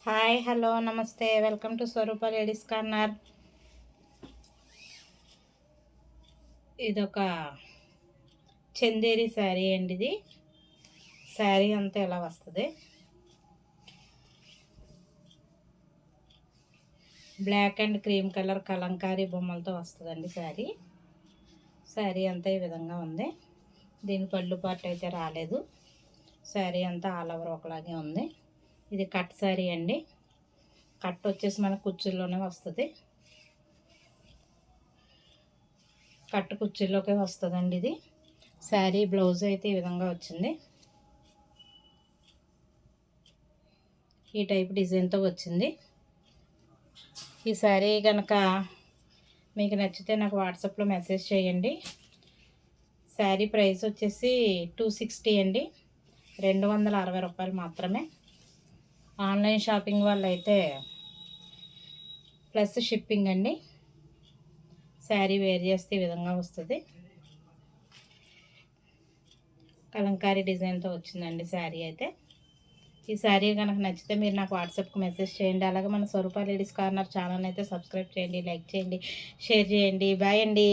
Hi hello నమస్తే welcome to Swarupa ladies corner. ఇదొక చందేరి శారీ అండి. ఇది శారీ అంతా ఎలా వస్తుంది, black and cream colour Kalamkari బొమ్మలతో వస్తుందండి శారీ. శారీ అంతా ఈ విధంగా ఉంది. దీని పళ్ళు పాటు అయితే రాలేదు. శారీ అంతా ఆల్ ఓవర్ ఒకలాగే ఉంది. ఇది కట్ శారీ అండి. కట్ వచ్చేసి మన కుర్చీల్లోనే వస్తుంది. కట్ కుర్చీల్లోకే వస్తుందండి ఇది. శారీ బ్లౌజ్ అయితే ఈ విధంగా వచ్చింది. ఈ టైప్ డిజైన్తో వచ్చింది. ఈ శారీ కనుక మీకు నచ్చితే నాకు వాట్సాప్లో మెసేజ్ చేయండి. శారీ ప్రైస్ వచ్చేసి 260 అండి, 260 రూపాయలు మాత్రమే. ఆన్లైన్ షాపింగ్ వాళ్ళు అయితే ప్లస్ షిప్పింగ్ అండి. శారీ వేర్ చేస్తే ఈ విధంగా వస్తుంది. కలంకారీ డిజైన్తో వచ్చిందండి శారీ అయితే. ఈ శారీ కనుక నచ్చితే మీరు నాకు వాట్సాప్కి మెసేజ్ చేయండి. అలాగే మన స్వరూప లేడీస్ కార్నర్ ఛానల్ అయితే సబ్స్క్రైబ్ చేయండి, లైక్ చేయండి, షేర్ చేయండి. బాయ్ అండి.